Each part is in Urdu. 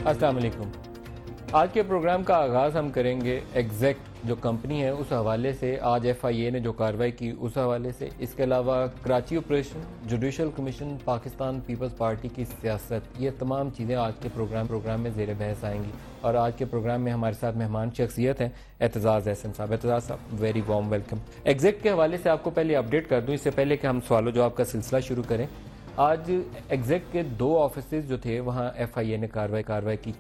السلام علیکم. آج کے پروگرام کا آغاز ہم کریں گے ایگزیک جو کمپنی ہے اس حوالے سے. آج ایف آئی اے نے جو کارروائی کی اس حوالے سے. اس کے علاوہ Karachi operation, judicial commission, Pakistan Peoples Party کی سیاست, یہ تمام چیزیں آج کے پروگرام میں زیر بحث آئیں گی. اور آج کے پروگرام میں ہمارے ساتھ مہمان شخصیت ہیں اعتزاز احسن صاحب. اعتزاز صاحب ویری وارم ویلکم. ایگزیک کے حوالے سے آپ کو پہلے اپڈیٹ کر دوں اس سے پہلے کہ ہم سوال و جواب کا سلسلہ شروع کریں. آج ایگزیک کے 2 آفیسز جو تھے وہاں ایف آئی اے نے کارروائی کی.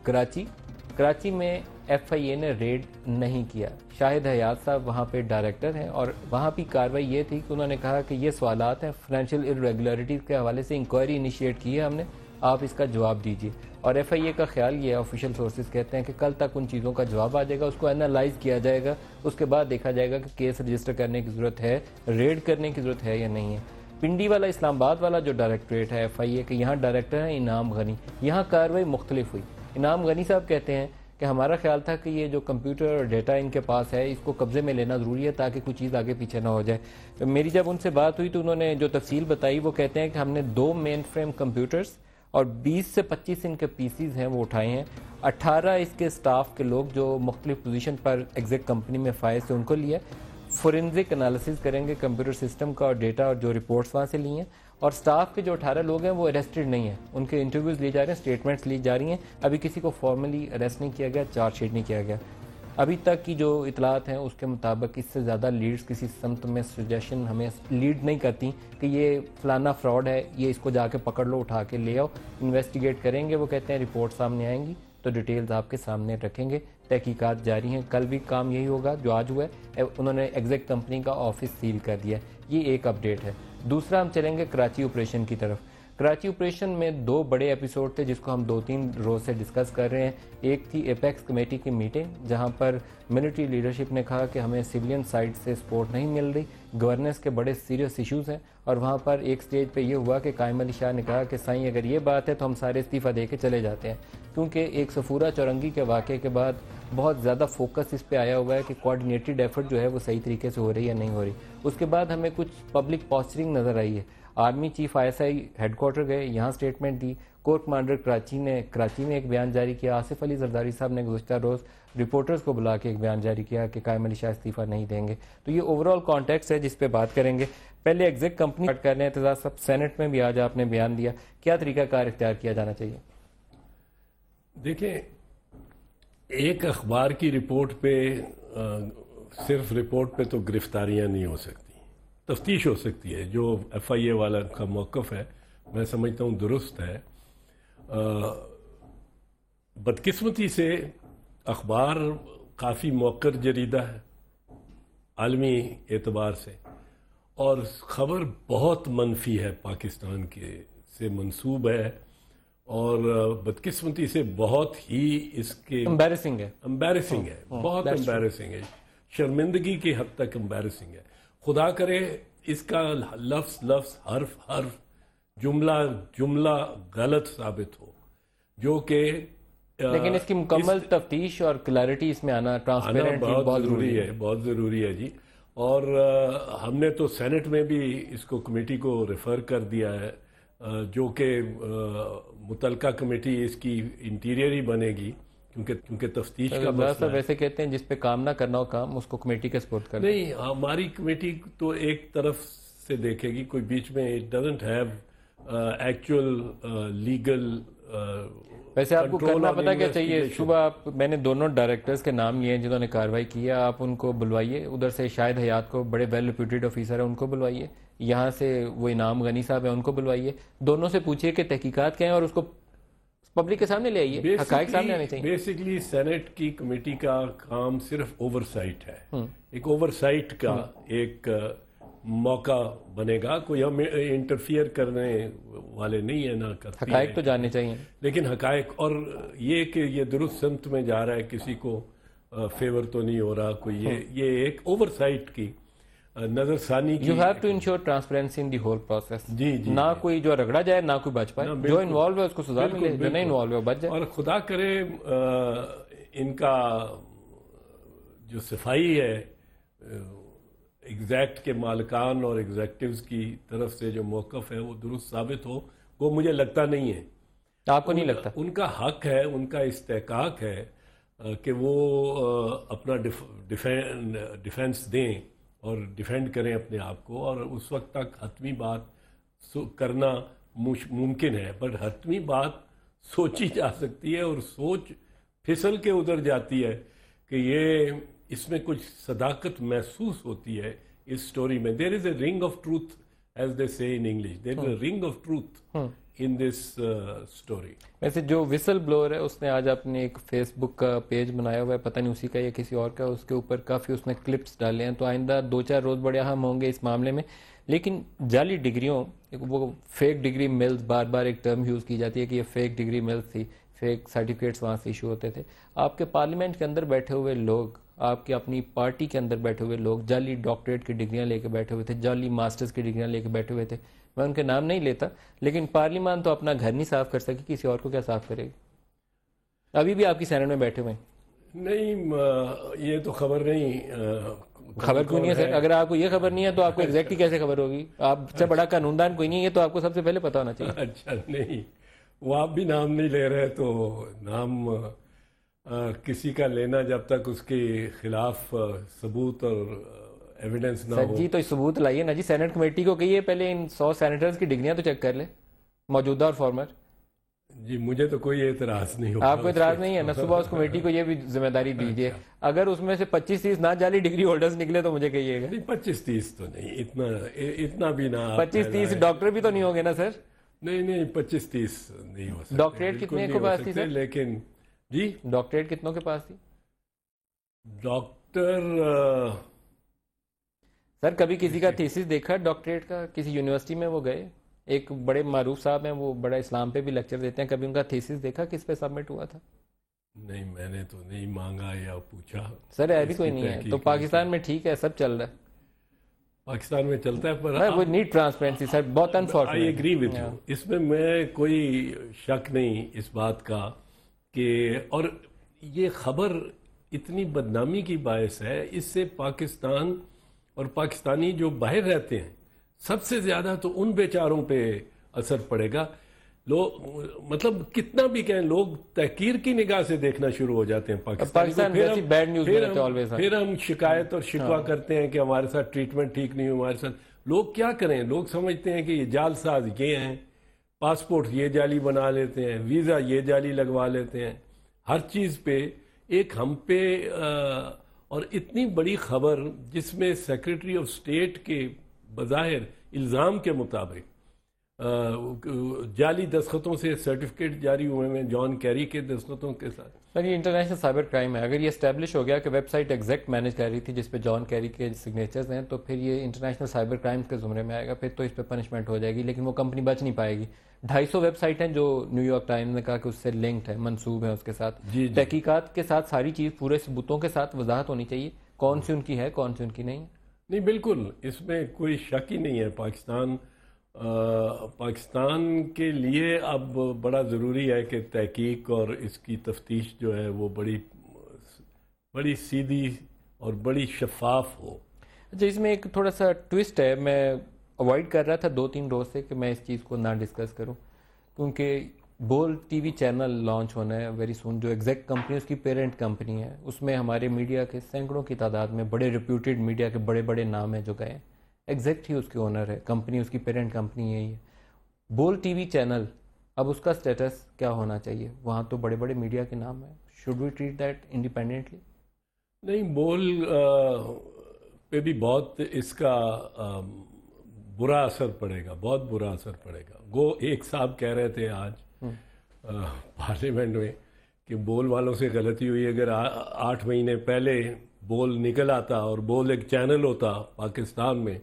کراچی میں ایف آئی اے نے ریڈ نہیں کیا. شاہد حیات صاحب وہاں پہ ڈائریکٹر ہیں اور وہاں بھی کارروائی یہ تھی کہ انہوں نے کہا کہ یہ سوالات ہیں فائنینشیل ارریگولرٹیز کے حوالے سے, انکوائری انیشیٹ کی ہے ہم نے, آپ اس کا جواب دیجیے. اور ایف آئی اے کا خیال یہ ہے, آفیشیل سورسز کہتے ہیں کہ کل تک ان چیزوں کا جواب آ جائے گا, اس کو انالائز کیا جائے گا, اس کے بعد دیکھا جائے گا کہ کیس رجسٹر کرنے کی ضرورت ہے, ریڈ کرنے کی ضرورت ہے یا نہیں ہے. پنڈی والا, اسلام آباد والا جو ڈائریکٹریٹ ہے ایف آئی اے کے, یہاں ڈائریکٹر ہیں انعام غنی. یہاں کارروائی مختلف ہوئی. انعام غنی صاحب کہتے ہیں کہ ہمارا خیال تھا کہ یہ جو کمپیوٹر اور ڈیٹا ان کے پاس ہے اس کو قبضے میں لینا ضروری ہے تاکہ کوئی چیز آگے پیچھے نہ ہو جائے. میری جب ان سے بات ہوئی تو انہوں نے جو تفصیل بتائی وہ کہتے ہیں کہ ہم نے 2 مین فریم کمپیوٹرز اور 20 سے 25 ان کے پی سیز ہیں وہ اٹھائے ہیں. 18 اس کے سٹاف کے لوگ جو مختلف پوزیشن پر ایگزیکٹ کمپنی میں فائز سے ان کو لیا. فورینزک انالیسز کریں گے کمپیوٹر سسٹم کا اور ڈیٹا اور جو رپورٹس وہاں سے لی ہیں. اور سٹاف کے جو 18 لوگ ہیں وہ اریسٹڈ نہیں ہیں, ان کے انٹرویوز لیے جا رہے ہیں, اسٹیٹمنٹس لی جا رہی ہیں. ابھی کسی کو فارملی اریسٹ نہیں کیا گیا, چارج شیٹ نہیں کیا گیا. ابھی تک کی جو اطلاعات ہیں اس کے مطابق اس سے زیادہ لیڈز کسی سمت میں سجیشن ہمیں لیڈ نہیں کرتی کہ یہ فلانا فراڈ ہے, یہ اس کو جا کے پکڑ لو, اٹھا کے لے آؤ, انویسٹیگیٹ کریں گے. وہ کہتے ہیں رپورٹ سامنے آئیں گی تو ڈیٹیلز آپ کے سامنے رکھیں گے. تحقیقات جاری ہیں, کل بھی کام یہی ہوگا جو آج ہوا ہے. انہوں نے ایگزیکٹ کمپنی کا آفس سیل کر دیا. یہ ایک اپڈیٹ ہے. دوسرا ہم چلیں گے کراچی آپریشن کی طرف. کراچی آپریشن میں 2 بڑے ایپیسوڈ تھے جس کو ہم 2-3 روز سے ڈسکس کر رہے ہیں. ایک تھی ایپیکس کمیٹی کی میٹنگ جہاں پر ملٹری لیڈرشپ نے کہا کہ ہمیں سیولین سائڈ سے سپورٹ نہیں مل رہی, گورننس کے بڑے سیریس ایشوز ہیں. اور وہاں پر ایک سٹیج پہ یہ ہوا کہ قائم علی شاہ نے کہا کہ سائیں اگر یہ بات ہے تو ہم سارے استعفیٰ دے کے چلے جاتے ہیں, کیونکہ ایک صفورہ چورنگی کے واقعے کے بعد بہت زیادہ فوکس اس پہ آیا ہوا ہے کہ کوآرڈینیٹڈ ایفرٹ جو ہے وہ صحیح طریقے سے ہو رہی ہے یا نہیں ہو رہی. اس کے بعد ہمیں کچھ پبلک پوسچرنگ نظر آئی ہے. Army chief I S I had quarter گئے, یہاں سٹیٹمنٹ دی. کور کمانڈر کراچی نے کراچی میں ایک بیان جاری کیا. آصف علی زرداری صاحب نے گزشتہ روز رپورٹرز کو بلا کے ایک بیان جاری کیا کہ قائم علی شاہ استعفیٰ نہیں دیں گے. تو یہ اوور آل کانٹیکسٹ ہے جس پہ بات کریں گے. پہلے ایگزیکٹ کمپنی اسٹارٹ کر رہے ہیں. اعتزاز صاحب, سینٹ میں بھی آج آپ نے بیان دیا, کیا طریقہ کار اختیار کیا جانا چاہیے؟ دیکھیں, ایک اخبار کی رپورٹ پہ صرف رپورٹ پہ تو گرفتاریاں نہیں ہو سکتی, تفتیش ہو سکتی ہے. جو ایف آئی اے والا کا موقف ہے میں سمجھتا ہوں درست ہے. بدقسمتی سے اخبار کافی موقر جریدہ ہے عالمی اعتبار سے, اور خبر بہت منفی ہے پاکستان کے سے منسوب ہے, اور بدقسمتی سے بہت ہی اس کے امبیرسنگ ہے, بہت امبیرسنگ ہے, شرمندگی کی حد تک امبیرسنگ ہے. خدا کرے اس کا لفظ حرف جملہ غلط ثابت ہو, جو کہ لیکن اس کی مکمل تفتیش اور کلیئرٹی اس میں آنا ٹرانسپیرنٹ بہت ضروری ہے جی. اور ہم نے تو سینٹ میں بھی اس کو کمیٹی کو ریفر کر دیا ہے, جو کہ متعلقہ کمیٹی اس کی انٹیریئر ہی بنے گی, کیونکہ تفتیش کا مسئلہ ہے. ویسے کہتے ہیں جس پہ کام نہ کرنا ہو کام اس کو کمیٹی کے سپورٹ کرنا. نہیں, ہماری کمیٹی تو ایک طرف سے دیکھے گی, کوئی بیچ میں it doesn't have actual legal. ویسے آپ کو کرنا پتا کیا چاہیے صبح میں نے دونوں ڈائریکٹرز کے نام لیے ہیں جنہوں نے کارروائی کی ہے, آپ ان کو بلوائیے. ادھر سے شاہد حیات کو, بڑے ویل ریپیوٹیڈ آفیسر ہیں, ان کو بلوائیے. یہاں سے وہ انعام غنی صاحب ہیں, ان کو بلوائیے. دونوں سے پوچھیے کہ تحقیقات کیا ہیں اور اس کو پبلک کے سامنے لے آئیے, حقائق سامنے آنے چاہیے. بیسیکلی سینٹ کی کمیٹی کا کام صرف اوور سائٹ ہے, ایک اوور سائٹ کا ایک موقع بنے گا. کوئی ہم انٹرفیئر کرنے والے نہیں ہیں, نہ کرتے. حقائق تو جاننے چاہیے, لیکن حقائق, اور یہ کہ یہ درست سمت میں جا رہا ہے, کسی کو فیور تو نہیں ہو رہا کوئی. یہ ایک اوور سائٹ کی نظر ثانی کی. You have to ensure transparency in the whole process. جی, نہ کوئی جو رگڑا جائے نہ کوئی بچ پائے. جو انوالو ہے اس کو سزا ملے, جو نہیں انوالو ہے وہ بچ جائے. اور خدا کرے ان کا جو صفائی ہے ایگزیکٹ کے مالکان اور ایگزیکٹوز کی طرف سے جو موقف ہے وہ درست ثابت ہو, وہ مجھے لگتا نہیں ہے. آپ کو نہیں لگتا؟ ان کا حق ہے، ان کا استحقاق ہے کہ وہ اپنا ڈیفینس دیں اور ڈیفینڈ کریں اپنے آپ کو، اور اس وقت تک حتمی بات کرنا ممکن ہے، بٹ حتمی بات سوچی جا سکتی ہے، اور سوچ پھسل کے ادھر جاتی ہے کہ یہ اس میں کچھ صداقت محسوس ہوتی ہے اس سٹوری میں. دیر از اے رنگ آف ٹروتھ ایز دے سے ان انگلش، دیر از اے رنگ of truth in this story. ویسے جو وسل بلور ہے اس نے آج اپنے ایک فیس بک کا پیج بنایا ہوا ہے، پتہ نہیں اسی کا یا کسی اور کا، اس کے اوپر کافی اس نے کلپس ڈالے ہیں، تو آئندہ 2-4 روز بڑے اہم ہوں گے اس معاملے میں. لیکن جعلی ڈگریوں، وہ فیک ڈگری ملز، بار بار ایک ٹرم یوز کی جاتی ہے کہ یہ فیک ڈگری ملز تھی، فیک سرٹیفکیٹس وہاں سے ایشو ہوتے تھے. آپ کے پارلیمنٹ کے اندر بیٹھے ہوئے لوگ، آپ کے اپنی پارٹی کے اندر بیٹھے ہوئے لوگ جعلی ڈاکٹریٹ کی ڈگریاں لے کے بیٹھے ہوئے تھے، جعلی ماسٹرز کی ڈگریاں لے کے بیٹھے ہوئے تھے. میں ان کے نام نہیں لیتا، لیکن پارلیمان تو اپنا گھر نہیں صاف کر سکی، کسی اور کو کیا صاف کرے گی؟ ابھی بھی آپ کی سینٹ میں بیٹھے ہوئے ہیں. نہیں، یہ تو خبر نہیں. خبر کیوں نہیں ہے سر؟ اگر آپ کو یہ خبر نہیں ہے تو آپ کو ایگزیکٹلی کیسے خبر ہوگی؟ آپ سے بڑا قانون دان کوئی نہیں ہے، یہ تو آپ کو سب سے پہلے پتا ہونا چاہیے. اچھا، نہیں، وہ آپ بھی نام نہیں لے رہے، تو نام کسی کا لینا جب تک اس کے خلاف ثبوت اور ایویڈنس نہ ہو. جی تو ثبوت لائیے نا جی، سینٹ کمیٹی کو کہیے پہلے ان 100 سینیٹرز کی ڈگریاں تو چیک کر لے، موجودہ اور فارمر. جی مجھے تو کوئی اعتراض نہیں ہوگا. آپ کو اعتراض نہیں ہے نا؟ صبح اس کمیٹی کو یہ بھی ذمہ داری دیجیے، اگر اس میں سے 25-30 نہ جعلی ڈگری ہولڈرز نکلے تو مجھے کہیے گا. نہیں، 25-30 تو نہیں، اتنا بھی نہ. 25-30 ڈاکٹر بھی تو نہیں ہوں گے نا سر؟ نہیں، 25-30 نہیں ہو سکتے. ڈاکٹریٹ کتنے کے پاس تھی سر؟ لیکن جی ڈاکٹریٹ کتنوں کے پاس تھی ڈاکٹر؟ سر کبھی کسی کا تھیسس دیکھا ڈاکٹریٹ کا؟ کسی یونیورسٹی میں وہ گئے، ایک بڑے معروف صاحب ہیں، وہ بڑا اسلام پہ بھی لیکچر دیتے ہیں، کبھی ان کا تھیسس دیکھا کس پہ سبمٹ ہوا تھا؟ نہیں، میں نے تو نہیں مانگا یا پوچھا. سر ہے بھی کوئی نہیں ہے تو پاکستان میں ٹھیک ہے، سب چل رہا ہے، پاکستان میں چلتا ہے، پر وہ نیڈ ٹرانسپیرنسی سر، بہت unfortunate. I agree with you, اس میں کوئی شک نہیں اس بات کا کہ، اور یہ خبر اتنی بدنامی کی باعث ہے، اس سے پاکستان اور پاکستانی جو باہر رہتے ہیں سب سے زیادہ تو ان بیچاروں پہ اثر پڑے گا. لوگ مطلب کتنا بھی کہیں، لوگ تحقیر کی نگاہ سے دیکھنا شروع ہو جاتے ہیں پاکستان. پھر ہم شکایت اور شکوہ کرتے ہیں کہ ہمارے ساتھ ٹریٹمنٹ ٹھیک نہیں ہو، ہمارے ساتھ. لوگ کیا کریں؟ لوگ سمجھتے ہیں کہ یہ جعل ساز یہ ہیں، پاسپورٹ یہ جعلی بنا لیتے ہیں، ویزا یہ جعلی لگوا لیتے ہیں، ہر چیز پہ ایک ہم پہ. اور اتنی بڑی خبر جس میں سیکریٹری آف اسٹیٹ کے بظاہر الزام کے مطابق جعلی دستخطوں سے سرٹیفکیٹ جاری ہوئے ہیں جان کیری کے دستخطوں کے ساتھ. سر یہ انٹرنیشنل سائبر کرائم ہے، اگر یہ اسٹیبلش ہو گیا کہ ویب سائٹ ایگزیکٹ مینیج کر رہی تھی جس پہ جان کیری کے سگنیچرز ہیں، تو پھر یہ انٹرنیشنل سائبر کرائمز کے زمرے میں آئے گا، پھر تو اس پہ پنشمنٹ ہو جائے گی، لیکن وہ کمپنی بچ نہیں پائے گی. 250 ویب سائٹ ہیں جو نیو یارک ٹائمز نے کہا کہ اس سے لنکڈ ہے، منسوب ہے اس کے ساتھ. تحقیقات کے ساتھ ساری چیز پورے ثبوتوں کے ساتھ وضاحت ہونی چاہیے، کون سی ان کی ہے، کون سی ان کی نہیں. نہیں، بالکل اس میں کوئی شک ہی نہیں ہے. پاکستان کے لیے اب بڑا ضروری ہے کہ تحقیق اور اس کی تفتیش جو ہے وہ بڑی سیدھی اور بڑی شفاف ہو. اچھا، اس میں ایک تھوڑا سا ٹوسٹ ہے، میں اوائڈ کر رہا تھا 2-3 روز سے کہ میں اس چیز کو نہ ڈسکس کروں، کیونکہ بول ٹی وی چینل لانچ ہونا ہے ویری سون، جو ایگزیکٹ کمپنی اس کی پیرنٹ کمپنی ہے. اس میں ہمارے میڈیا کے سینکڑوں کی تعداد میں بڑے ریپیوٹیڈ میڈیا کے بڑے بڑے نام ہیں جو گئے ہیں. ایگزیکٹ ہی اس کے اونر ہے، کمپنی اس کی پیرنٹ کمپنی یہی ہے. بول ٹی وی چینل اب اس کا سٹیٹس کیا ہونا چاہیے؟ وہاں تو بڑے بڑے میڈیا کے نام ہیں، should we treat that independently? نہیں، بول پہ بھی بہت اس کا برا اثر پڑے گا، بہت برا اثر پڑے گا. وہ ایک صاحب کہہ رہے تھے آج پارلیمنٹ میں کہ بول والوں سے غلطی ہوئی. اگر 8 مہینے پہلے بول نکل آتا اور بول ایک چینل ہوتا پاکستان میں،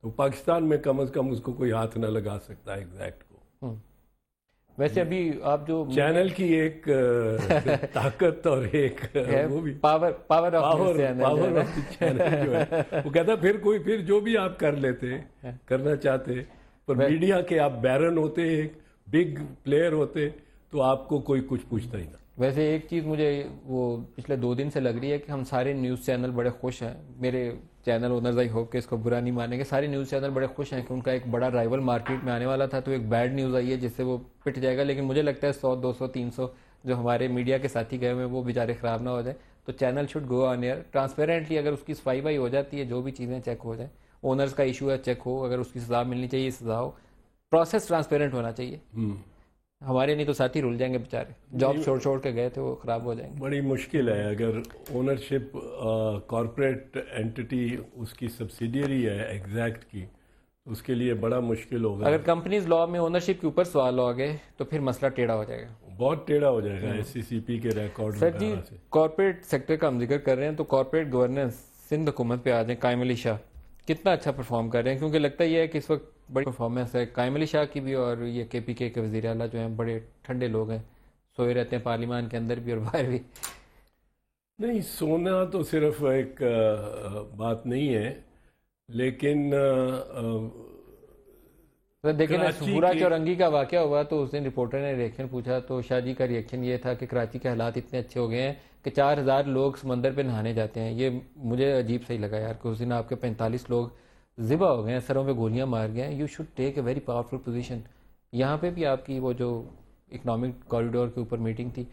تو پاکستان میں کم از کم اس کو کوئی ہاتھ نہ لگا سکتا ایگزیکٹ کو. ویسے ابھی آپ جو چینل کی ایک طاقت اور ایک وہ بھی پاور آف چینل جو ہے، وہ کہتا پھر جو بھی آپ کر لیتے کرنا چاہتے، پر میڈیا کے آپ بیرن ہوتے، ایک بگ پلیئر ہوتے، تو آپ کو کوئی کچھ پوچھتا ہی نہ. ویسے ایک چیز مجھے وہ پچھلے 2 دن سے لگ رہی ہے کہ ہم سارے نیوز چینل بڑے خوش ہیں، میرے چینل اونرز آئی ہوپ کہ اس کو برا نہیں مانیں گے، سارے نیوز چینل بڑے خوش ہیں کہ ان کا ایک بڑا رائیول مارکیٹ میں آنے والا تھا، تو ایک بیڈ نیوز آئی ہے جس سے وہ پٹ جائے گا، لیکن مجھے لگتا ہے 100 200 300 جو ہمارے میڈیا کے ساتھی گئے ہوئے ہیں وہ بیچارے خراب نہ ہو جائیں، تو channel should go on air transparently, اگر اس کی صفائی بائی ہو جاتی ہے، جو بھی چیزیں چیک ہو جائیں، اونرز کا ایشو ہے چیک ہو، اگر اس کی سزا ملنی چاہیے سزا ہو، پروسیس ٹرانسپیرنٹ ہونا چاہیے. ہمارے نہیں تو ساتھی رول جائیں گے بیچارے، جاب چھوڑ کے گئے تھے وہ خراب ہو جائیں گے. بڑی مشکل ہے اگر اونرشپ کارپوریٹ اینٹی اس کی سبسیڈیری ہے ایگزیکٹ کی، تو اس کے لیے بڑا مشکل ہوگا. اگر کمپنیز لا میں اونرشپ کے اوپر سوال ہو گئے تو پھر مسئلہ ٹیڑھا ہو جائے گا، بہت ٹیڑھا ہو جائے گا ایس سی سی پی کے ریکارڈ. سر جی کارپوریٹ سیکٹر کا ہم ذکر کر رہے ہیں تو کارپوریٹ گورننس سندھ حکومت پہ آ جائیں. قائم علی شاہ کتنا اچھا پرفارم کر رہے ہیں، کیونکہ لگتا یہ ہے کہ اس وقت بڑی پرفارمنس ہے قائم علی شاہ کی بھی، اور یہ کے پی کے وزیر اعلیٰ جو ہیں بڑے ٹھنڈے لوگ ہیں، سوئے رہتے ہیں پارلیمان کے اندر بھی اور باہر بھی. نہیں، سونا تو صرف ایک بات نہیں ہے، لیکن دیکھیں نا سورا چورنگی کا واقعہ ہوا تو اس دن رپورٹر نے ریئیکشن پوچھا تو شاہ جی کا ریئیکشن یہ تھا کہ کراچی کے حالات اتنے اچھے ہو گئے ہیں کہ 4000 لوگ سمندر پہ نہانے جاتے ہیں. یہ مجھے عجیب صحیح لگا یار کہ اس دن آپ کے 45 لوگ ذبح ہو گئے ہیں، سروں پہ گولیاں مار گئے ہیں. You should take a very powerful position. یہاں پہ بھی آپ کی وہ جو اکنامک کوریڈور کے اوپر میٹنگ تھی،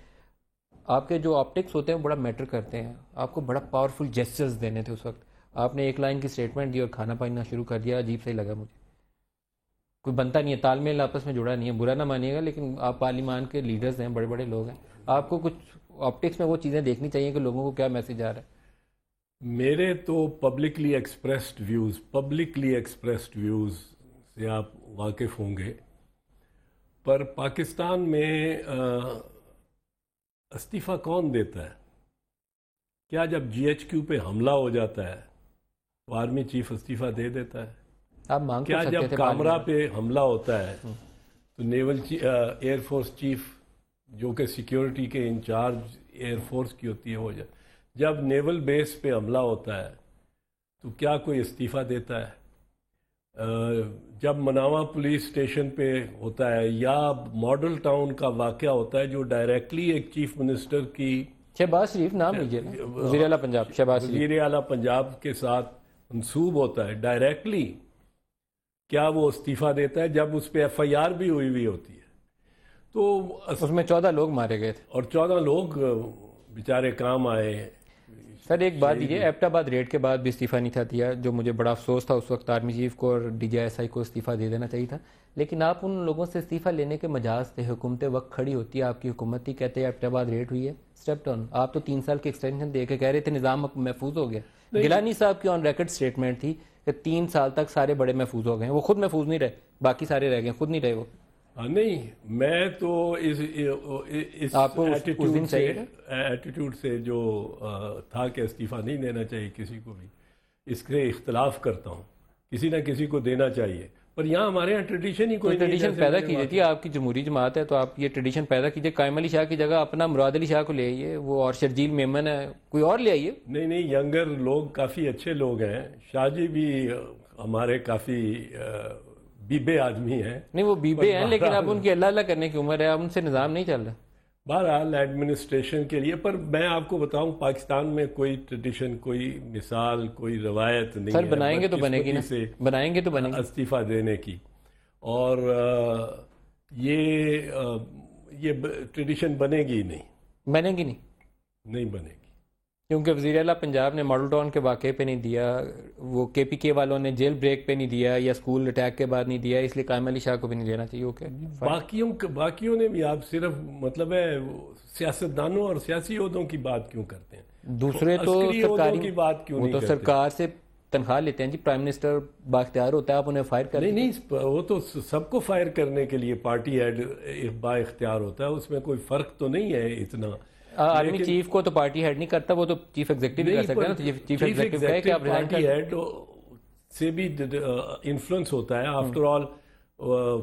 آپ کے جو آپٹکس ہوتے ہیں وہ بڑا میٹر کرتے ہیں، آپ کو بڑا پاورفل جیسچرز دینے تھے اس وقت. آپ نے ایک لائن کی اسٹیٹمنٹ دی اور کھانا پائنا شروع کر دیا، عجیب صحیح لگا مجھے. کوئی بنتا نہیں ہے، تال میل آپس میں جڑا نہیں ہے، برا نہ مانیے گا، لیکن آپ پارلیمان کے لیڈرز ہیں، بڑے بڑے لوگ ہیں، آپ کو کچھ آپٹکس میں وہ چیزیں دیکھنی چاہیے کہ لوگوں کو کیا میسج آ رہا ہے. میرے تو پبلکلی ایکسپریسڈ ویوز سے آپ واقف ہوں گے، پر پاکستان میں استعفیٰ کون دیتا ہے؟ کیا جب جی ایچ کیو پہ حملہ ہو جاتا ہے تو آرمی چیف استعفیٰ دے دیتا ہے؟ آپ مانگ کیا جب کامرا پہ حملہ ہوتا ہے تو نیول ایئر فورس چیف جو کہ سیکیورٹی کے انچارج ایئر فورس کی ہوتی ہے وہ جب نیول بیس پہ حملہ ہوتا ہے تو کیا کوئی استعفیٰ دیتا ہے؟ جب مناوا پولیس اسٹیشن پہ ہوتا ہے یا ماڈل ٹاؤن کا واقعہ ہوتا ہے جو ڈائریکٹلی ایک چیف منسٹر کی شہباز شریف نام لیجیے نا، وزیر اعلیٰ پنجاب شہباز شریف، وزیر اعلیٰ پنجاب کے ساتھ منسوب ہوتا ہے ڈائریکٹلی، کیا وہ استعفیٰ دیتا ہے جب اس پہ ایف آئی آر بھی ہوئی ہوتی ہے؟ تو اس میں 14 لوگ مارے گئے تھے اور 14 لوگ بیچارے کام آئے. سر ایک بات یہ ایبٹ آباد ریڈ کے بعد بھی استعفیٰ نہیں تھا دیا، جو مجھے بڑا افسوس تھا اس وقت. آرمی چیف کو اور ڈی جی ایس آئی کو استعفیٰ دے دینا چاہیے تھا، لیکن آپ ان لوگوں سے استعفیٰ لینے کے مجاز تھے. حکومت وقت کھڑی ہوتی ہے، آپ کی حکومت ہی کہتے ہیں ایبٹ آباد ریڈ ہوئی ہے، اسٹیپ ڈاؤن. آپ تو 3 سال کی ایکسٹینشن دے کے کہہ رہے تھے نظام محفوظ ہو گیا. گیلانی صاحب کی آن ریکارڈ اسٹیٹمنٹ تھی کہ 3 سال تک سارے بڑے محفوظ ہو گئے ہیں. وہ خود محفوظ نہیں رہے، باقی سارے رہ گئے، خود نہیں رہے وہ. نہیں، میں تو اس آپ کو ایٹیٹیوڈ سے جو تھا کہ استعفیٰ نہیں دینا چاہیے کسی کو بھی، اس سے اختلاف کرتا ہوں. کسی نہ کسی کو دینا چاہیے، پر یہاں ہمارے یہاں ٹریڈیشن ہی کوئی ٹریڈیشن پیدا کیجیے تھی. آپ کی جمہوری جماعت ہے تو آپ یہ ٹریڈیشن پیدا کیجیے. قائم علی شاہ کی جگہ اپنا مراد علی شاہ کو لے آئیے، وہ اور شرجیل میمن ہے، کوئی اور لے آئیے. نہیں، ینگر لوگ کافی اچھے لوگ ہیں. شاہ جی بھی ہمارے کافی بیبے آدمی ہیں. نہیں وہ بیبے ہیں، لیکن اب ان کی اللہ اللہ کرنے کی عمر ہے، اب ان سے نظام نہیں چل رہا. بہرحال ایڈمنسٹریشن کے لیے، پر میں آپ کو بتاؤں پاکستان میں کوئی ٹریڈیشن، کوئی مثال، کوئی روایت نہیں ہے. سر بنائیں گے تو بنے گی نا، بنائیں گے تو بنے گی استعفیٰ دینے کی. اور یہ ٹریڈیشن بنے گی نہیں، بنے گی نہیں بنے گی، کیونکہ وزیر اعلیٰ پنجاب نے ماڈل ٹاؤن کے واقعے پہ نہیں دیا، وہ کے پی کے والوں نے جیل بریک پہ نہیں دیا، یا اسکول اٹیک کے بعد نہیں دیا، اس لیے قائم علی شاہ کو بھی نہیں دینا چاہیے. اوکے باقیوں نے بھی، آپ صرف مطلب ہے سیاستدانوں اور سیاسی عہدوں کی بات کیوں کرتے ہیں؟ دوسرے تو سرکاری کی بات کیوں نہیں کرتے؟ وہ تو سرکار سے تنخواہ لیتے ہیں جی. پرائم منسٹر بااختیار ہوتا ہے، آپ انہیں فائر کریں. نہیں، وہ تو سب کو فائر کرنے کے لیے پارٹی ہیڈ با اختیار ہوتا ہے، اس میں کوئی فرق تو نہیں ہے اتنا. آرمی چیف کو تو پارٹی ہیڈ نہیں کرتا، وہ تو چیف ایگزیکٹو کر سکتا ہے نا. چیف ایگزیکٹو کہے کہ آپ پارٹی ہیڈ سے بھی انفلوئنس ہوتا ہے. آفٹر آل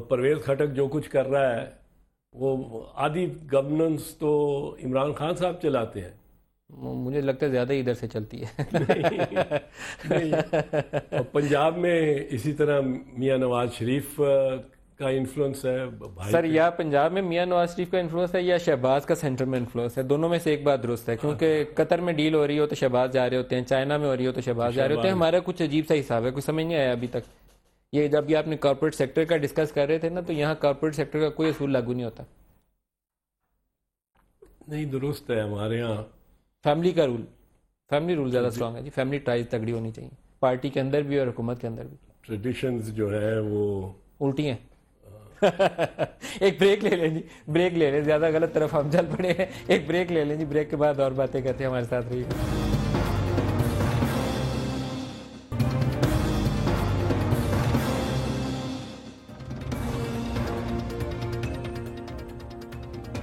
پرویز خٹک جو کچھ کر رہا ہے وہ آدھی گورننس تو عمران خان صاحب چلاتے ہیں. مجھے لگتا ہے زیادہ ادھر سے چلتی ہے. پنجاب میں اسی طرح میاں نواز شریف کا انفلوئنس ہے بھائی سر یا پنجاب میں میاں نواز شریف کا انفلوئنس ہے یا شہباز کا سینٹر میں انفلوئنس ہے, دونوں میں سے ایک بات درست ہے, کیونکہ قطر میں ڈیل ہو رہی ہو تو شہباز جا رہے ہوتے ہیں, چائنا میں ہو رہی ہو تو شہباز جا رہے ہوتے ہیں. ہمارا کچھ عجیب سا حساب ہے, کچھ سمجھ نہیں آیا ابھی تک. یہ جب یہ آپ نے کارپوریٹ سیکٹر کا ڈسکس کر رہے تھے نا, تو یہاں کارپوریٹ سیکٹر کا کوئی اصول لاگو نہیں ہوتا. نہیں درست ہے, ہمارے یہاں فیملی کا رول, فیملی رول زیادہ اسٹرانگ ہے جی. فیملی ٹائز تگڑی ہونی چاہیے, پارٹی کے اندر بھی اور حکومت کے اندر بھی. ٹریڈیشنز جو ہے وہ الٹی ہیں. ایک بریک لے لیں جی, بریک لے لیں, زیادہ غلط طرف ہم چل پڑے ہیں. ایک بریک لے لیں جی, بریک کے بعد اور باتیں کرتے ہیں. ہمارے ساتھ رہیے.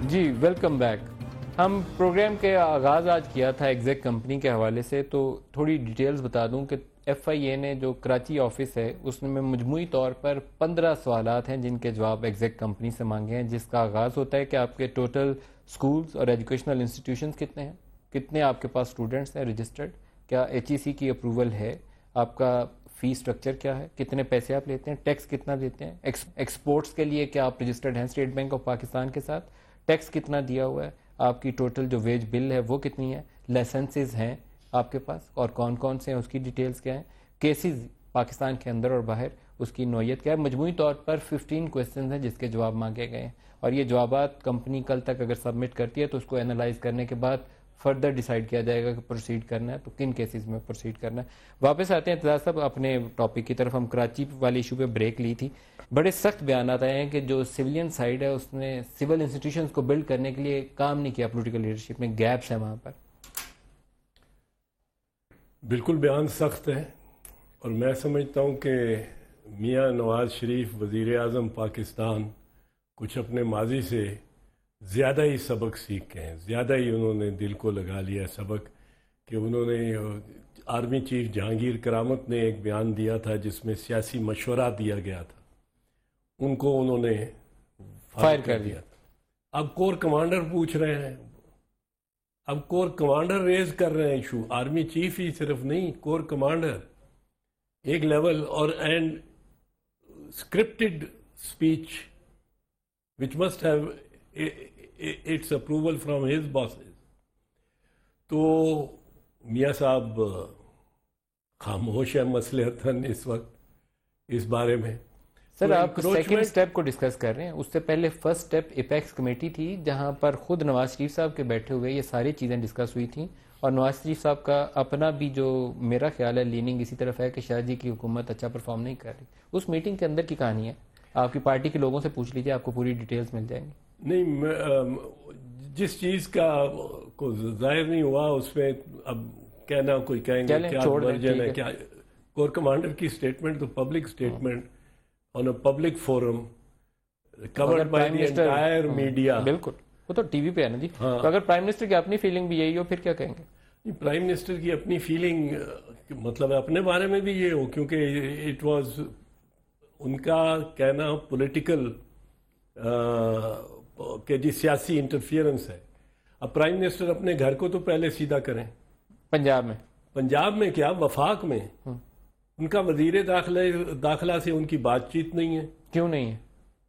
جی ویلکم بیک. ہم پروگرام کے آغاز آج کیا تھا ایگزیکٹ کمپنی کے حوالے سے, تو تھوڑی ڈیٹیلز بتا دوں کہ ایف آئی اے نے جو کراچی آفس ہے اس میں مجموعی طور پر 15 سوالات ہیں جن کے جواب ایگزیکٹ کمپنی سے مانگے ہیں, جس کا آغاز ہوتا ہے کہ آپ کے ٹوٹل سکولز اور ایجوکیشنل انسٹیٹیوشنز کتنے ہیں, کتنے آپ کے پاس اسٹوڈنٹس ہیں رجسٹرڈ, کیا ایچ ای سی کی اپروول ہے, آپ کا فی اسٹرکچر کیا ہے, کتنے پیسے آپ لیتے ہیں, ٹیکس کتنا دیتے ہیں, ایکسپورٹس کے لیے کیا آپ رجسٹرڈ ہیں اسٹیٹ بینک آف پاکستان کے ساتھ, ٹیکس کتنا دیا ہوا ہے, آپ کی ٹوٹل جو ویج بل ہے وہ کتنی ہے, لائسنسز ہیں آپ کے پاس اور کون کون سے ہیں, اس کی ڈیٹیلز کیا ہیں, کیسز پاکستان کے اندر اور باہر اس کی نوعیت کیا ہے. مجموعی طور پر 15 کویسچنز ہیں جس کے جواب مانگے گئے ہیں, اور یہ جوابات کمپنی کل تک اگر سبمٹ کرتی ہے تو اس کو اینالائز کرنے کے بعد فردر ڈیسائیڈ کیا جائے گا کہ پروسیڈ کرنا ہے تو کن کیسز میں پروسیڈ کرنا ہے. واپس آتے ہیں اعتزاز صاحب اپنے ٹاپک کی طرف. ہم کراچی والے ایشو پہ بریک لی تھی. بڑے سخت بیانات آئے ہیں کہ جو سویلین سائڈ ہے اس نے سول انسٹیٹیوشنز کو بلڈ کرنے کے لیے کام نہیں کیا, پولیٹیکل لیڈرشپ میں گیپس ہیں وہاں پر. بالکل بیان سخت ہے, اور میں سمجھتا ہوں کہ میاں نواز شریف وزیر اعظم پاکستان کچھ اپنے ماضی سے زیادہ ہی سبق سیکھ کے ہیں, زیادہ ہی انہوں نے دل کو لگا لیا سبق, کہ انہوں نے آرمی چیف جہانگیر کرامت نے ایک بیان دیا تھا جس میں سیاسی مشورہ دیا گیا تھا, ان کو انہوں نے فائر کر دیا. اب کور کمانڈر پوچھ رہے ہیں, اب کور کمانڈر ریز کر رہے ہیں ایشو, آرمی چیف ہی صرف نہیں, کور کمانڈر ایک لیول, اور and scripted speech which must have its approval from his bosses. تو میاں صاحب خاموش ہے مصلحتاً اس وقت اس بارے میں. سر آپ سیکنڈ سٹیپ کو ڈسکس کر رہے ہیں, اس سے پہلے فرسٹ سٹیپ ایپیکس کمیٹی تھی جہاں پر خود نواز شریف صاحب کے بیٹھے ہوئے یہ ساری چیزیں ڈسکس ہوئی تھیں, اور نواز شریف صاحب کا اپنا بھی جو میرا خیال ہے لیننگ اسی طرف ہے کہ شاہ جی کی حکومت اچھا پرفارم نہیں کر رہی. اس میٹنگ کے اندر کی کہانی ہے, آپ کی پارٹی کے لوگوں سے پوچھ لیجیے, آپ کو پوری ڈیٹیلز مل جائیں گی. نہیں, جس چیز کا کو ظاہر نہیں ہوا اس میں اب کہنا, کوئی کہیں گے کیا ورژن ہے, کیا کور کمانڈر کی اسٹیٹمنٹ تو public statement on a public forum covered by the entire media. بالکل, وہ تو ٹی وی پہ ہے نا جی. تو اگر پرائم منسٹر کی اپنی فیلنگ بھی یہی ہو پھر کیا کہیں گے؟ پرائم منسٹر کی اپنی فیلنگ مطلب اپنے بارے میں بھی یہ ہو, کیونکہ اٹ واز ان کا کہنا پولیٹیکل کہ جی سیاسی انٹرفیئرنس ہے. اب پرائم منسٹر اپنے گھر کو تو پہلے سیدھا کریں. پنجاب میں کیا, وفاق میں ان کا وزیر داخلہ سے ان کی بات چیت نہیں ہے. کیوں نہیں ہے؟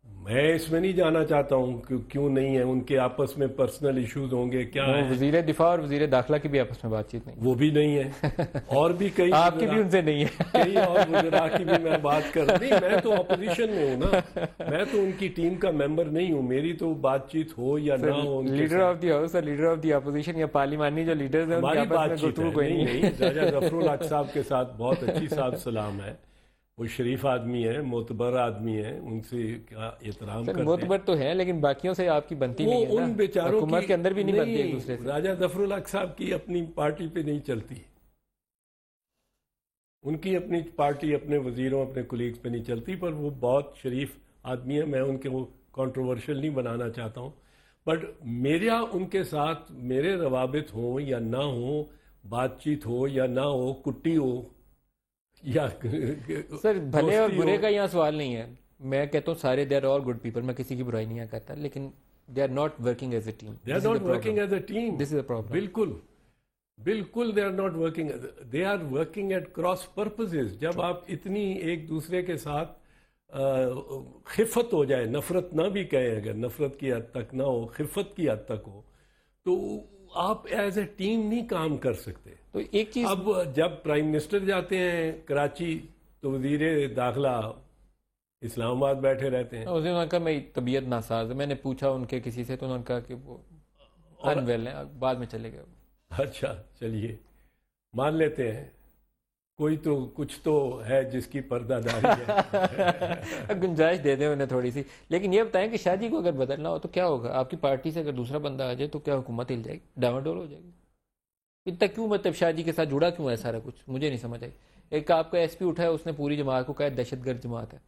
میں اس میں نہیں جانا چاہتا ہوں کہ کیوں نہیں ہے, ان کے آپس میں پرسنل ایشوز ہوں گے کیا ہے. وزیر دفاع اور وزیر داخلہ کی بھی آپس میں بات چیت نہیں, وہ بھی نہیں ہے, اور بھی کئی آپ کی بھی ان سے نہیں ہے, کئی اور وزراء کی بھی میں بات کر نہیں, میں تو اپوزیشن میں ہوں نا, میں تو ان کی ٹیم کا ممبر نہیں ہوں, میری تو بات چیت ہو یا نہ ہو. لیڈر آف دی ہاؤس اور لیڈر آف دی اپوزیشن یا پارلیمانی جو لیڈرز ہیں ہماری بات چیت نہیں. راجہ ظفر الحق صاحب کے ساتھ بہت اچھی صاحب سلام ہے, وہ شریف آدمی ہے, معتبر آدمی ہے, ان سے کیا احترام کرتے ہیں. معتبر تو ہے لیکن باقیوں سے آپ کی بنتی نہیں ہے, ان بیچاروں حکومت کے اندر بھی نہیں بنتی ایک دوسرے سے. راجہ ظفر الحق صاحب کی اپنی پارٹی پہ نہیں چلتی, ان کی اپنی پارٹی اپنے وزیروں اپنے کولیگز پہ نہیں چلتی, پر وہ بہت شریف آدمی ہے, میں ان کے وہ کنٹروورشل نہیں بنانا چاہتا ہوں. بٹ میرا ان کے ساتھ میرے روابط ہوں یا نہ ہوں, بات چیت ہو یا نہ ہو, کٹی ہو یا سر بھلے اور برے کا یہاں سوال نہیں ہے. میں کہتا ہوں سارے they are all good people, میں کسی کی برائی نہیں کرتا, لیکن they are not working as a team. They are not working as a team. This is a problem. بالکل بالکل they are not working, they are working at cross purposes. جب آپ اتنی ایک دوسرے کے ساتھ خفت ہو جائے، نفرت نہ بھی کہیں، اگر نفرت کی حد تک نہ ہو، خفت کی حد تک ہو، تو آپ ایز اے ٹیم نہیں کام کر سکتے. تو ایک چیز، اب جب پرائم منسٹر جاتے ہیں کراچی تو وزیر داخلہ اسلام آباد بیٹھے رہتے ہیں. انہوں نے کہا میری طبیعت ناساز ہے. میں نے پوچھا ان کے کسی سے تو انہوں نے کہا کہ وہ انویل ہیں، بعد میں چلے گئے. اچھا چلیے مان لیتے ہیں، کوئی تو کچھ تو ہے جس کی پردہ داری ہے. گنجائش دے دیں انہیں تھوڑی سی. لیکن یہ بتائیں کہ شاہ جی کو اگر بدلنا ہو تو کیا ہوگا؟ آپ کی پارٹی سے اگر دوسرا بندہ آ جائے تو کیا حکومت ہل جائے گی، ڈاواں ڈول ہو جائے گی؟ اتنا کیوں مطلب شاہ جی کے ساتھ جڑا کیوں ہے سارا کچھ؟ مجھے نہیں سمجھ آئی. ایک آپ کا ایس پی اٹھا ہے، اس نے پوری جماعت کو کہا دہشت گرد جماعت ہے.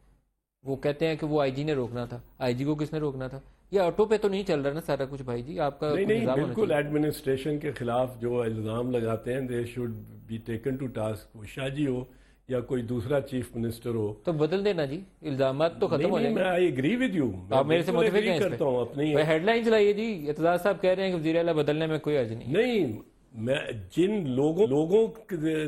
وہ کہتے ہیں کہ وہ آئی جی نے روکنا تھا. آئی جی کو کس نے روکنا تھا؟ یہ آٹو پہ تو نہیں چل رہا نا سارا کچھ بھائی جی؟ آپ کا نہیں بالکل ایڈمنسٹریشن کے خلاف جو الزام لگاتے ہیں they should be taken to task. وہ شاہ جی ہو یا کوئی دوسرا چیف منسٹر ہو تو بدل دینا جی، الزامات تو ختم ہو جائیں گے. میں آئی ایگری ود یو، آپ میرے سے متفق ہیں کرتا ہوں اپنی ہیڈ لائن چلائیے جی. اعتزاز صاحب کہہ رہے ہیں کہ وزیر اعلیٰ بدلنے میں کوئی حرج نہیں. نہیں، میں جن لوگوں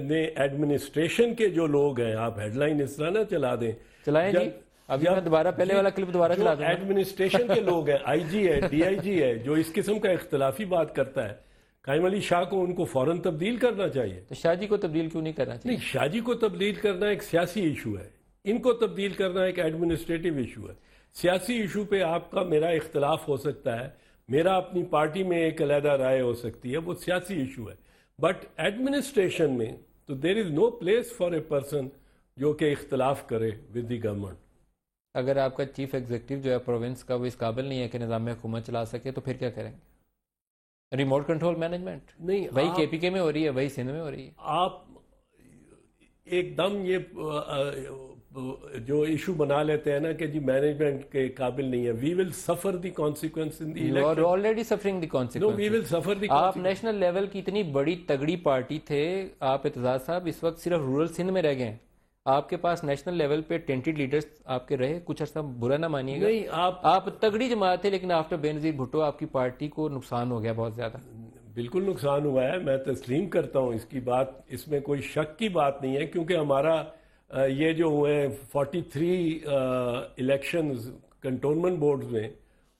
نے ایڈمنسٹریشن کے جو لوگ ہیں، آپ ہیڈ لائن اس طرح نہ چلا دیں. چلائیں جی. ابھی میں دوبارہ پہلے والا کلپ دوبارہ چلا دوں. ایڈمنسٹریشن کے لوگ ہیں، آئی جی ہے، ڈی آئی جی ہے، جو اس قسم کا اختلافی بات کرتا ہے، قائم علی شاہ کو ان کو فوراً تبدیل کرنا چاہیے. تو شاہ جی کو تبدیل کیوں نہیں کرنا چاہیے؟ نہیں، شاہ جی کو تبدیل کرنا ایک سیاسی ایشو ہے، ان کو تبدیل کرنا ایک ایڈمنسٹریٹو ایشو ہے. سیاسی ایشو پہ آپ کا میرا اختلاف ہو سکتا ہے، میرا اپنی پارٹی میں ایک علیحدہ رائے ہو سکتی ہے، وہ سیاسی ایشو ہے. بٹ ایڈمنسٹریشن میں تو دیر از نو پلیس فار اے پرسن جو کہ اختلاف کرے ود دی گورنمنٹ. اگر آپ کا چیف ایگزیکٹو جو ہے پروونس کا وہ اس قابل نہیں ہے کہ نظام حکومت چلا سکے تو پھر کیا کریں گے؟ ریموٹ کنٹرول مینجمنٹ نہیں، وہی کے پی کے میں ہو رہی ہے، وہی سندھ میں ہو رہی ہے. آپ ایک دم یہ جو ایشو بنا لیتے ہیں نا کہ جی مینجمنٹ کے قابل نہیں ہے. We will suffer the consequence in the you are already suffering the consequence. We will suffer the. آپ نیشنل لیول کی اتنی بڑی تگڑی پارٹی تھے، آپ اعتزاز صاحب اس وقت صرف رورل سندھ میں رہ گئے ہیں. آپ کے پاس نیشنل لیول پہ ٹینٹڈ لیڈرز آپ کے رہے، کچھ عرصہ برا نہ مانیے گا. نہیں، آپ تگڑی جماعت تھے، لیکن آفٹر بینظیر بھٹو آپ کی پارٹی کو نقصان ہو گیا بہت زیادہ. بالکل نقصان ہوا ہے، میں تسلیم کرتا ہوں اس کی بات، اس میں کوئی شک کی بات نہیں ہے. کیونکہ ہمارا یہ جو ہوئے 43 الیکشنز کنٹونمنٹ بورڈز میں،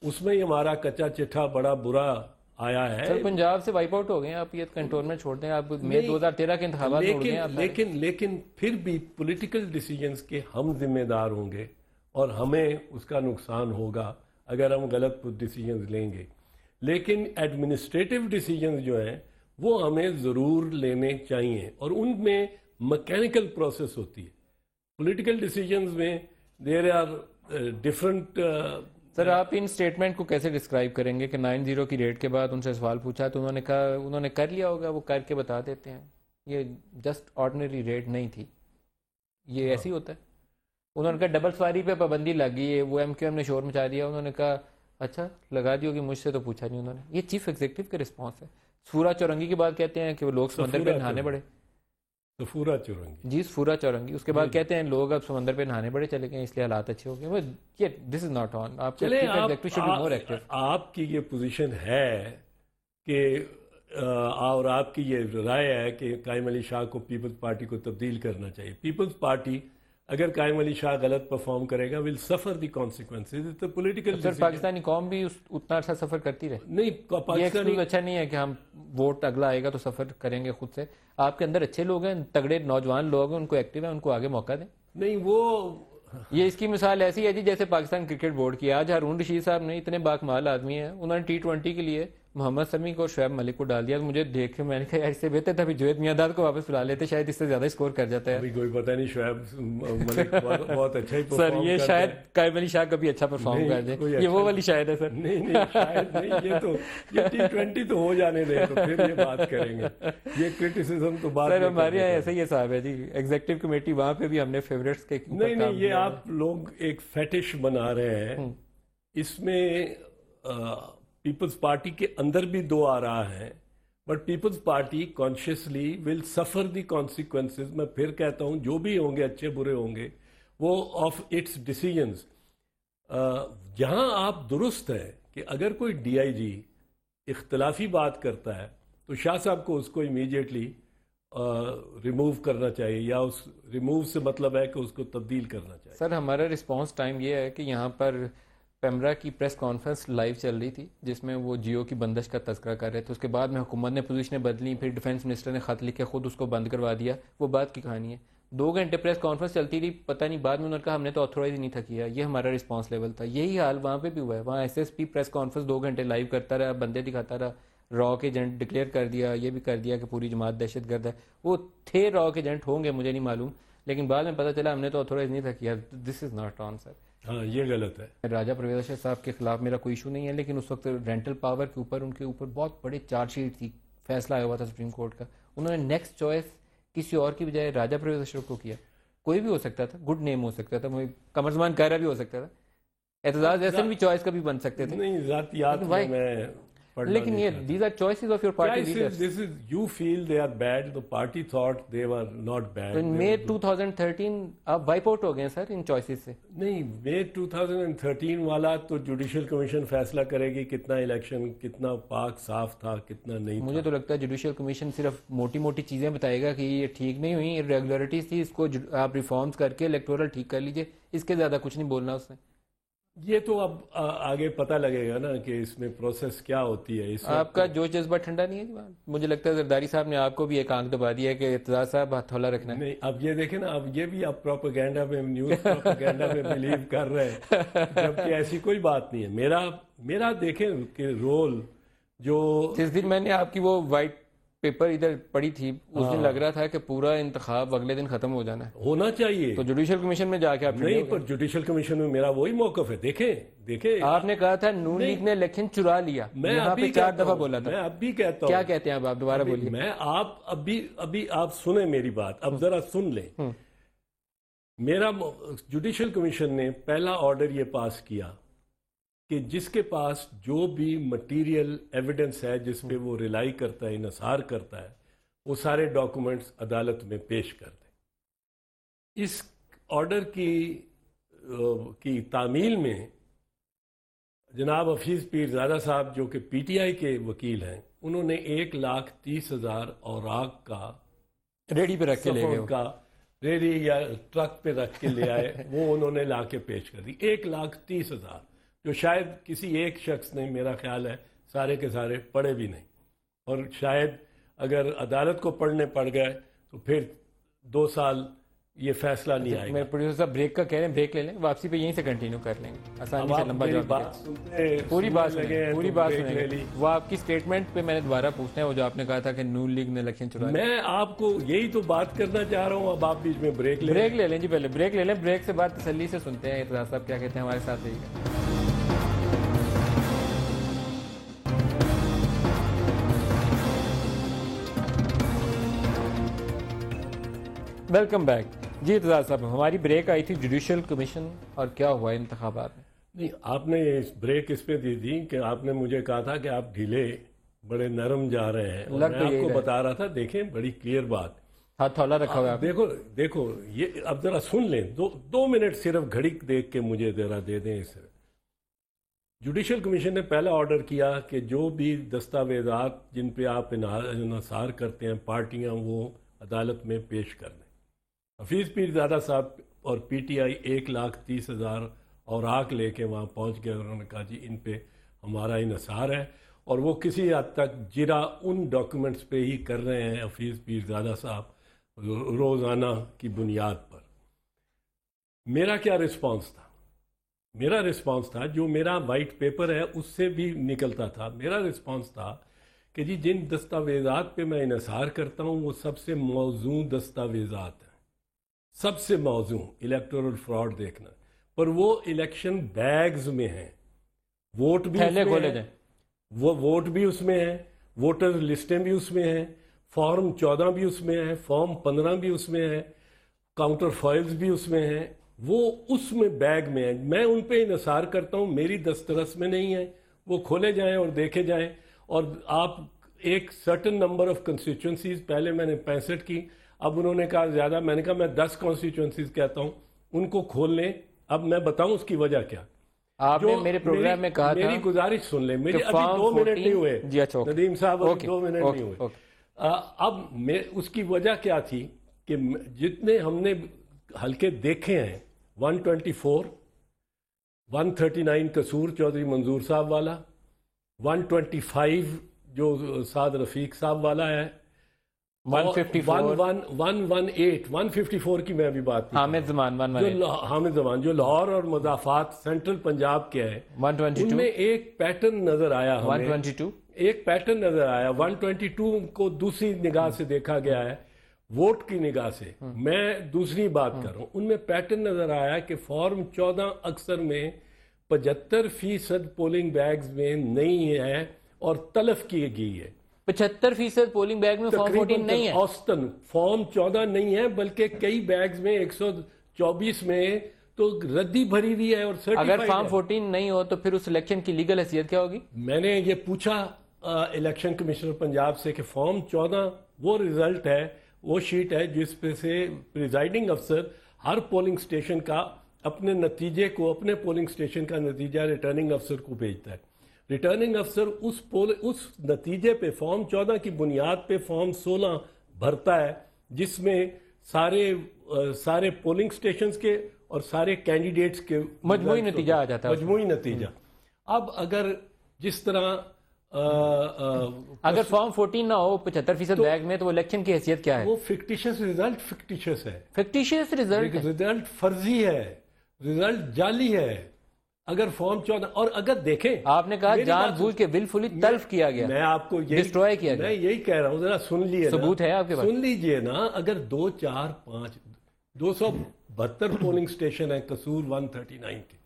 اس میں ہی ہمارا کچا چٹھا بڑا برا آیا ہے. سر پنجاب سے وائپ آؤٹ ہو گئے ہیں آپ، یہ کنٹونمنٹ چھوڑ دیں آپ. مئی 2013 کے انتخابات چھوڑ دیں آپ. لیکن پھر بھی پولیٹیکل ڈیسیجنز کے ہم ذمہ دار ہوں گے اور ہمیں اس کا نقصان ہوگا اگر ہم غلط ڈیسیجنز لیں گے. لیکن ایڈمنسٹریٹو ڈیسیجنز جو ہیں وہ ہمیں ضرور لینے چاہیے، اور ان میں میکینیکل پروسیس ہوتی ہے. پولیٹیکل ڈیسیجنز میں دیر آر ڈفرنٹ. سر آپ ان سٹیٹمنٹ کو کیسے ڈسکرائب کریں گے کہ 9-0 کی ریٹ کے بعد ان سے سوال پوچھا تو انہوں نے کہا انہوں نے کر لیا ہوگا، وہ کر کے بتا دیتے ہیں. یہ جسٹ آرڈنری ریٹ نہیں تھی، یہ ایسے ہی ہوتا ہے. انہوں نے کہا ڈبل سواری پہ پابندی لگی ہے، وہ ایم کیو ایم نے شور مچا دیا. انہوں نے کہا اچھا لگا دی ہوگی، مجھ سے تو پوچھا نہیں انہوں نے. یہ چیف ایگزیکٹو کا رسپانس ہے. سفورہ چورنگی کی بات کہتے ہیں کہ وہ لوگ سمندر پہ نہانے پڑے. سفورہ چورنگی، جی سفورہ چورنگی. اس کے بعد کہتے ہیں لوگ اب سمندر پہ نہانے بڑے چلے گئے اس لیے حالات اچھے ہو گئے. دس از ناٹ آن. آپ کی یہ پوزیشن ہے کہ اور آپ کی یہ رائے ہے کہ قائم علی شاہ کو پیپلز پارٹی کو تبدیل کرنا چاہیے. پیپلز پارٹی اگر قائم علی شاہ غلط پرفارم کرے گا will suffer the consequences. It's a political. Sir Pakistani قوم بھی اتنا عرصہ سفر کرتی رہے. نہیں، پاکستانی اچھا نہیں ہے کہ ہم ووٹ اگلا آئے گا تو سفر کریں گے خود سے. آپ کے اندر اچھے لوگ ہیں، تگڑے نوجوان لوگ ہیں، ان کو ایکٹیو ہیں، ان کو آگے موقع دیں. نہیں، وہ یہ اس کی مثال ایسی ہے جی جیسے پاکستان کرکٹ بورڈ کی. آج ہارون رشید صاحب نے اتنے باکمال آدمی ہیں، انہوں نے T20 کے لیے محمد سمیع کو اور شعیب ملک کو ڈال دیا. مجھے دیکھ کے میں نے کہا یار اس سے بہتر تھا جوید میاں کو واپس بلا لیتے، شاید اس سے زیادہ اسکور کر جاتا ہے. ابھی کوئی پتہ نہیں، شعیب ملک بہت اچھا ہی سر یہ شاید قائم علی شاہ کبھی اچھا پرفارم کر دیں. یہ وہ والی شاید ہے سر. نہیں شاید نہیں. یہ T20 تو ہو جانے دیں تو پھر یہ بات کریں گے. یہ کرٹیسزم تو بات سر ہمارے یہاں ایسا ہی حساب ہے جی. ایگزیکٹو کمیٹی وہاں پہ بھی ہم نے فیوریٹس کے نہیں یہ آپ لوگ ایک فیٹش بنا رہے ہیں. اس میں پیپلز پارٹی کے اندر بھی دو آ رہا ہے، but Peoples party consciously will suffer the consequences. میں پھر کہتا ہوں جو بھی ہوں گے اچھے برے ہوں گے وہ آف اٹس ڈیسیجنز. جہاں آپ درست ہے کہ اگر کوئی DIG اختلافی بات کرتا ہے تو شاہ صاحب کو اس کو امیڈیٹلی ریموو کرنا چاہیے یا اس ریموو سے مطلب ہے کہ اس کو تبدیل کرنا چاہیے. سر ہمارا رسپانس ٹائم یہ ہے کہ یہاں پر پیمرا کی پریس کانفرنس لائیو چل رہی تھی جس میں وہ جیو کی بندش کا تذکرہ کر رہے تھے. اس کے بعد میں حکومت نے پوزیشنیں بدلی, پھر ڈیفینس منسٹر نے خط لکھ کے خود اس کو بند کروا دیا. وہ بات کی کہانی ہے. 2 گھنٹے پریس کانفرنس چلتی رہی, پتہ نہیں بعد میں انہوں نے کہا ہم نے تو آتھورائز نہیں تھا کیا. یہ ہمارا رسپانس لیول تھا. یہی حال وہاں پہ بھی ہوا ہے. وہاں S S P press conference 2 گھنٹے لائیو کرتا رہا, بندے دکھاتا رہا, را کے ایجنٹ ڈکلیئر کر دیا, یہ بھی کر دیا کہ پوری جماعت دہشت گرد ہے. وہ تھے را کے ایجنٹ, ہوں گے مجھے نہیں معلوم, لیکن بعد میں پتہ چلا ہم نے تو آتھورائز نہیں تھا کیا. دس از ناٹ آن سر. ہاں یہ غلط ہے. راجہ پرویز اشرف صاحب کے خلاف میرا کوئی ایشو نہیں ہے, لیکن اس وقت رینٹل پاور کے اوپر ان کے اوپر بہت بڑے چارج شیٹ تھی, فیصلہ آیا ہوا تھا سپریم کورٹ کا. انہوں نے نیکسٹ چوائس کسی اور کی بجائے راجہ پرویز اشرف کو کیا. کوئی بھی ہو سکتا تھا, گڈ نیم ہو سکتا تھا, قمر زمان کائرہ بھی ہو سکتا تھا, اعتزاز احسن بھی چوائس کا بھی بن سکتے تھے. نہیں ذاتیات میں لیکن یہ these are choices of your party leaders. This is you feel they are bad, the party thought they were not bad. In May 2013 آپ وائپ آؤٹ ہو گئے سر ان چوائسز سے. نہیں, May 2013 والا تو جوڈیشل کمیشن فیصلہ کرے گی کتنا الیکشن کتنا پاک صاف تھا کتنا نہیں. مجھے تو لگتا ہے جوڈیشل کمیشن صرف موٹی موٹی چیزیں بتائے گا کہ یہ ٹھیک نہیں ہوئی, ریگولرٹیز تھی, اس کو آپ ریفارمز کر کے الیکٹورل ٹھیک کر لیجئے. اس کے زیادہ کچھ نہیں بولنا اس نے. یہ تو اب آگے پتہ لگے گا نا کہ اس میں پروسیس کیا ہوتی ہے. اس آپ کا جوش جذبہ ٹھنڈا نہیں ہے جی. مجھے لگتا ہے زرداری صاحب نے آپ کو بھی ایک آنکھ دبا دیا ہے کہ اعتزاز صاحب ہاتھ تھولا رکھنا ہے. نہیں, اب یہ دیکھیں نا, اب یہ بھی آپ پروپیگنڈا میں نیوز پروپیگنڈا میں بلیو کر رہے ہیں, جبکہ ایسی کوئی بات نہیں ہے. میرا دیکھیں کہ رول جو جس دن میں نے آپ کی وہ وائٹ پیپر ادھر پڑی تھی اس دن لگ رہا تھا کہ پورا انتخاب اگلے دن ختم ہو جانا ہے, ہونا چاہیے. تو جوڈیشل کمیشن میں جا کے آپ نہیں, پر جوڈیشل کمیشن میں میرا وہی موقف ہے. دیکھیں آپ نے کہا تھا نون لیگ نے الیکشن چرا لیا, میں یہاں پہ 4 دفعہ بولا تھا. میں اب بھی کہتا ہوں. کیا کہتے ہیں آپ دوبارہ بولیے. میں آپ ابھی آپ سنیں میری بات, اب ذرا سن لیں. میرا جوڈیشل کمیشن نے پہلا آرڈر یہ پاس کیا کہ جس کے پاس جو بھی مٹیریل ایویڈنس ہے جس پہ وہ ریلائی کرتا ہے, انحصار کرتا ہے, وہ سارے ڈاکومنٹس عدالت میں پیش کر دیں. اس آرڈر کی تعمیل میں جناب حفیظ پیرزادہ صاحب جو کہ پی ٹی آئی کے وکیل ہیں, انہوں نے 1,30,000 اوراق کا ریڈی پہ رکھ کے لے گئے, کا ریڈی یا ٹرک پہ رکھ کے لے آئے, وہ انہوں نے لا کے پیش کر دی. 1,30,000 جو شاید کسی ایک شخص نے, میرا خیال ہے سارے کے سارے پڑھے بھی نہیں, اور شاید اگر عدالت کو پڑھنے پڑ گئے تو پھر 2 سال یہ فیصلہ نہیں آئے گا. میرے پروڈیوسر صاحب بریک کا کہہ رہے ہیں, بریک لے لیں, واپسی پہ یہیں سے کنٹینیو کر لیں گے. آسانی سے لمبا جواب پوری بات سنیں گے. وہ آپ کی اسٹیٹمنٹ پہ میں نے دوبارہ پوچھنا ہے, وہ جو آپ نے کہا تھا کہ نون لیگ نے الیکشن چرایا. میں آپ کو یہی تو بات کرنا چاہ رہا ہوں. اب آپ بیچ میں بریک لے لیں جی, پہلے بریک لے لیں. بریک سے بعد تسلی سے سنتے ہیں اعتزاز صاحب کیا کہتے ہیں. ہمارے ساتھ رہیے. ویلکم بیک جی. اعتزاز صاحب, ہماری بریک آئی تھی جوڈیشل کمیشن اور کیا ہوا انتخابات میں. نہیں, آپ نے بریک اس پہ دی تھی کہ آپ نے مجھے کہا تھا کہ آپ ڈھیلے بڑے نرم جا رہے ہیں, اور میں آپ کو بتا رہا تھا. دیکھیں بڑی کلیئر بات, ہاتھ تھولا رکھا ہوا ہے. دیکھو یہ اب ذرا سن لیں. 2 منٹ صرف گھڑی دیکھ کے مجھے ذرا دے دیں. اس جوڈیشل کمیشن نے پہلا آرڈر کیا کہ جو بھی دستاویزات جن پہ آپ انحصار کرتے ہیں پارٹیاں, وہ عدالت میں پیش کر دیں. حفیظ پیرزادہ صاحب اور پی ٹی آئی 1,30,000 اوراق لے کے وہاں پہنچ گئے. انہوں نے کہا جی ان پہ ہمارا انحصار ہے, اور وہ کسی حد تک جرا ان ڈاکیومنٹس پہ ہی کر رہے ہیں حفیظ پیرزادہ صاحب روزانہ کی بنیاد پر. میرا کیا رسپانس تھا؟ میرا رسپانس تھا جو میرا وائٹ پیپر ہے اس سے بھی نکلتا تھا. میرا رسپانس تھا کہ جی جن دستاویزات پہ میں انحصار کرتا ہوں وہ سب سے موزوں دستاویزات ہیں, سب سے موزوں. الیکٹورل فراڈ دیکھنا, پر وہ الیکشن بیگز میں ہیں, ووٹ بھی وہ ووٹ بھی اس میں ہیں, ووٹر لسٹیں بھی اس میں ہیں, فارم 14 بھی اس میں ہے, فارم 15 بھی اس میں ہے, کاؤنٹر فائلز بھی اس میں ہیں, وہ اس میں بیگ میں ہیں. میں ان پہ انحصار کرتا ہوں, میری دسترس میں نہیں ہے. وہ کھولے جائیں اور دیکھے جائیں. اور آپ ایک سرٹن نمبر آف کنسٹیچوئنسیز, پہلے میں نے 65 کی, اب انہوں نے کہا زیادہ, میں نے کہا میں 10 کانسٹیچوئنسیز کہتا ہوں, ان کو کھول لیں. اب میں بتاؤں اس کی وجہ کیا. آپ نے میرے پروگرام میں کہا تھا, میری گزارش سن لیں, میری ابھی 2 منٹ نہیں ہوئے ندیم صاحب, ابھی 2 منٹ نہیں ہوئے. اب اس کی وجہ کیا تھی کہ جتنے ہم نے حلقے دیکھے ہیں 124 139 قصور چودھری منظور صاحب والا 125 جو سعد رفیق صاحب والا ہے 154 کی میں ابھی بات کی حامد زمان حامد زمان جو لاہور اور مضافات سینٹرل پنجاب کے ہے 122 ان میں ایک پیٹرن نظر آیا ہمیں 122 ایک پیٹرن نظر آیا 122 کو دوسری نگاہ سے دیکھا گیا ہے ووٹ کی نگاہ سے میں دوسری بات کر رہا ہوں ان میں پیٹرن نظر آیا کہ فارم 14 اکثر میں 75% پولنگ بیگز میں نہیں ہے اور تلف کی گئی ہے 75% پولنگ بیگ میں فارم 14 نہیں ہے اوسطن فارم 14 نہیں ہے بلکہ کئی بیگز میں 124 میں تو ردی بھری ہوئی ہے اور اگر فارم 14 نہیں ہو تو پھر اس الیکشن کی لیگل حیثیت کیا ہوگی؟ میں نے یہ پوچھا الیکشن کمشنر پنجاب سے کہ فارم 14 وہ ریزلٹ ہے وہ شیٹ ہے جس پہ سے پریزائڈنگ افسر ہر پولنگ سٹیشن کا اپنے نتیجے کو اپنے پولنگ سٹیشن کا نتیجہ ریٹرننگ افسر کو بھیجتا ہے ریٹرننگ افسر اس نتیجے پہ فارم 14 کی بنیاد پہ فارم 16 بھرتا ہے جس میں سارے پولنگ سٹیشنز کے اور سارے کینڈیڈیٹس کے مجموعی نتیجہ آ جاتا ہے مجموعی نتیجہ اب اگر جس طرح اگر فارم 14 نہ ہو 75% بیگ میں تو وہ الیکشن کی حیثیت کیا ہے؟ وہ فکٹیشس رزلٹ فکٹیشس ہے فکٹیشس رزلٹ فرضی ہے رزلٹ جعلی ہے اگر فارم 14 اور اگر دیکھیں آپ نے کہا جان بوجھ کے ولفلی تلف کیا گیا میں آپ کو ڈسٹروائے کیا گیا میں یہی کہہ رہا ہوں ذرا سن لیے ثبوت ہے آپ کے پاس سن لیجئے نا اگر 2 4 5 272 پولنگ سٹیشن ہیں قصور 139 کے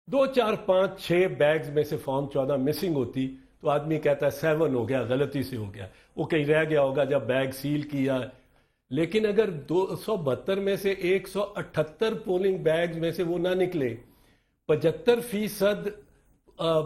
2 4 5 6 بیگز میں سے فارم 14 مسنگ ہوتی تو آدمی کہتا ہے 7 ہو گیا غلطی سے ہو گیا وہ کہیں رہ گیا ہوگا جب بیگ سیل کیا لیکن اگر 272 میں سے 178 پولنگ بیگز میں سے وہ نہ نکلے 75%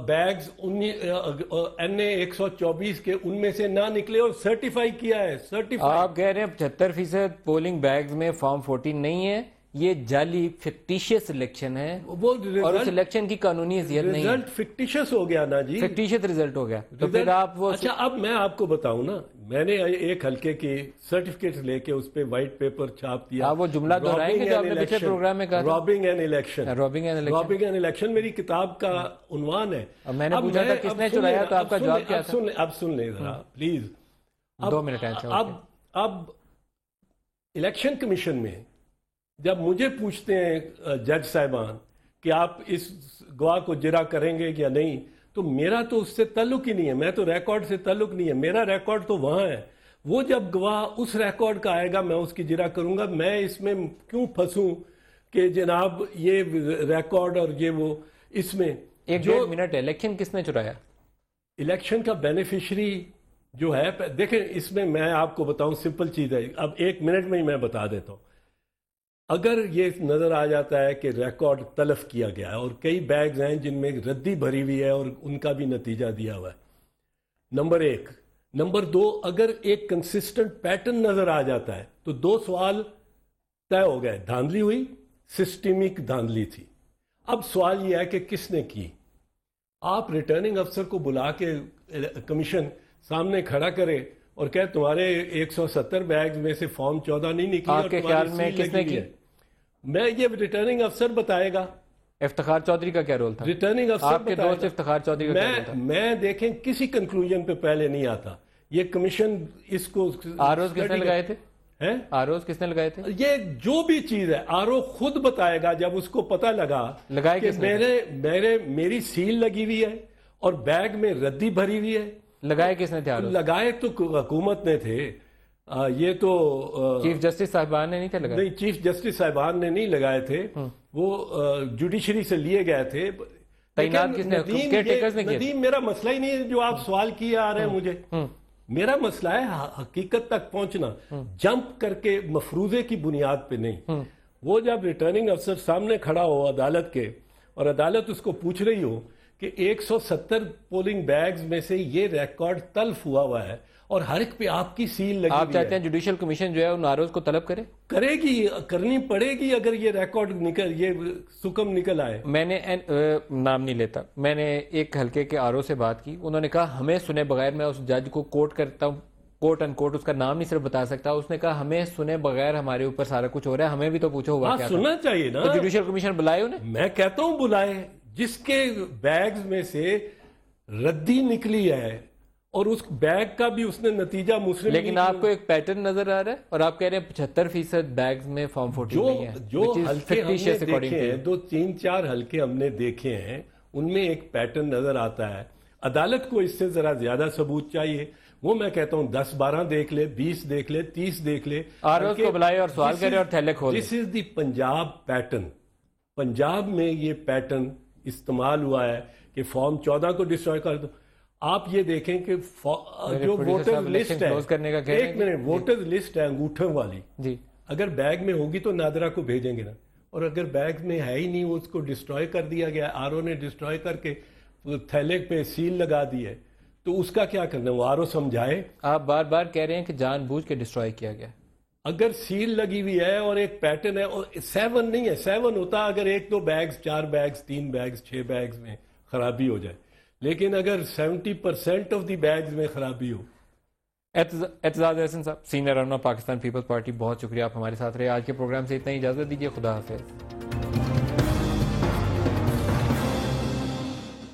بیگز این اے 124 کے ان میں سے نہ نکلے اور سرٹیفائی کیا ہے آپ کہہ رہے ہیں 75% پولنگ بیگز میں فارم 14 نہیں ہے یہ جعلی فکٹیشس الیکشن ہے اور اس الیکشن کی قانونی حیثیت نہیں ہے رزلٹ فکٹیشس ہو گیا نا جی فکٹیشس رزلٹ ہو گیا تو پھر آپ وہ اچھا اب میں آپ کو بتاؤں نا میں نے ایک حلقے کی سرٹیفکیٹ لے کے اس پہ وائٹ پیپر چھاپ دیا آپ وہ جملہ دہرائیں گے جو آپ نے پچھلے پروگرام میں کہا رابنگ این الیکشن رابنگ این الیکشن میری کتاب کا عنوان ہے میں نے پوچھا تھا کس نے چرایا تو آپ کا جواب کیا تھا اب سن لیں ذرا پلیز 2 منٹ اب الیکشن کمیشن میں جب مجھے پوچھتے ہیں جج صاحبان کہ آپ اس گواہ کو جرا کریں گے یا نہیں تو میرا تو اس سے تعلق ہی نہیں ہے میں تو ریکارڈ سے تعلق نہیں ہے میرا ریکارڈ تو وہاں ہے وہ جب گواہ اس ریکارڈ کا آئے گا میں اس کی جرا کروں گا میں اس میں کیوں پھنسوں کہ جناب یہ ریکارڈ اور یہ وہ اس میں 1 منٹ ہے الیکشن کس نے چرایا الیکشن کا بینیفیشری جو ہے دیکھیں اس میں آپ کو بتاؤں سمپل چیز ہے اب 1 منٹ میں ہی میں بتا دیتا ہوں اگر یہ نظر آ جاتا ہے کہ ریکارڈ تلف کیا گیا ہے اور کئی بیگز ہیں جن میں ردی بھری ہوئی ہے اور ان کا بھی نتیجہ دیا ہوا ہے نمبر 1 نمبر 2 اگر ایک کنسسٹنٹ پیٹرن نظر آ جاتا ہے تو 2 سوال طے ہو گئے دھاندلی ہوئی سسٹمک دھاندلی تھی اب سوال یہ ہے کہ کس نے کی آپ ریٹرننگ افسر کو بلا کے کمیشن سامنے کھڑا کرے اور کہ تمہارے 170 بیگز میں سے فارم 14 نہیں نکلی آپ کے خیال میں کس نے کی میں یہ ریٹرننگ افسر بتائے گا افتخار چودھری کا کیا رول تھا ریٹرننگ افسر آپ کے دوست افتخار چودھری کا کیا رول تھا میں دیکھیں کسی کنکلوژن پہ پہلے نہیں آتا یہ کمیشن اس کو آروز کس نے لگائے تھے آروز کس نے لگائے تھے یہ جو بھی چیز ہے آرو خود بتائے گا جب اس کو پتہ لگا کہ میری سیل لگی ہوئی ہے اور بیگ میں ردی بھری ہوئی ہے لگائے کس نے تھے آروز لگائے تو حکومت نے تھے یہ تو چیف جسٹس صاحبان نے نہیں تھے لگائے نہیں چیف جسٹس صاحبان نے نہیں لگائے تھے وہ جوڈیشری سے لیے گئے تھے تعینات کس نے ندیم میرا مسئلہ ہی نہیں ہے جو آپ سوال کیے آ رہے ہیں مجھے میرا مسئلہ ہے حقیقت تک پہنچنا جمپ کر کے مفروضے کی بنیاد پہ نہیں وہ جب ریٹرننگ افسر سامنے کھڑا ہو عدالت کے اور عدالت اس کو پوچھ رہی ہو کہ 170 پولنگ بیگز میں سے یہ ریکارڈ تلف ہوا ہے اور ہر ایک پہ آپ کی سیل لگی آپ چاہتے ہیں جوڈیشل کمیشن جو ہے ان آروز کو طلب کرے گی کرنی پڑے گی اگر یہ ریکارڈ یہ سکم نکل آئے میں نے نام نہیں لیتا میں نے ایک حلقے کے آرو سے بات کی انہوں نے کہا ہمیں سنے بغیر میں اس جج کو کوٹ کرتا ہوں کوٹ ان کوٹ اس کا نام نہیں صرف بتا سکتا, اس نے کہا ہمیں سنے بغیر ہمارے اوپر سارا کچھ ہو رہا ہے, ہمیں بھی تو پوچھو ہوا کیا تھا. سننا چاہیے نا. تو جوڈیشل کمیشن بلائے انہیں. میں کہتا ہوں بلائے, جس کے بیگز میں سے ردی نکلی ہے اور اس بیگ کا بھی اس نے نتیجہ مسلم. لیکن آپ کو ایک پیٹرن نظر آ رہا ہے اور آپ کہہ رہے ہیں 75% بیگز میں فارم 14 نہیں ہے. جو حلقے ہم نے دیکھے ہیں, 2-3-4 حلقے ہم نے دیکھے ہیں, ان میں ایک پیٹرن نظر آتا ہے. عدالت کو اس سے ذرا زیادہ ثبوت چاہیے. وہ میں کہتا ہوں 10-12 دیکھ لے, 20 دیکھ لے, 30 دیکھ لے, آر کو بلائے اور سوال کرے اور تھیلے کھولے. دس از دی پنجاب پیٹرن. پنجاب میں یہ پیٹرن استعمال ہوا ہے کہ فارم 14 کو ڈسٹروائے کر دو. آپ یہ دیکھیں کہ جو ووٹر لسٹ ہے, ایک منٹ, ووٹر لسٹ ہے انگوٹھوں والی, جی اگر بیگ میں ہوگی تو نادرا کو بھیجیں گے نا, اور اگر بیگ میں ہے ہی نہیں, وہ اس کو ڈسٹروائے کر دیا گیا, آر او نے ڈسٹروائے کر کے تھیلے پہ سیل لگا دی ہے, تو اس کا کیا کرنا, وہ آر او سمجھائے. آپ بار بار کہہ رہے ہیں کہ جان بوجھ کے ڈسٹروائے کیا گیا. اگر سیل لگی ہوئی ہے اور ایک پیٹرن ہے, اور 7 نہیں ہے, 7 ہوتا اگر 1-2 بیگز, 4 بیگز, 3 بیگز, 6 بیگز میں خرابی ہو جائے, لیکن اگر 70% آف دی بیگز میں خرابی ہو. اعتزاز احسن صاحب, سینئر رہنما پاکستان پیپلز پارٹی, بہت شکریہ, آپ ہمارے ساتھ رہے. آج کے پروگرام سے اتنا ہی, اجازت دیجیے, خدا حافظ.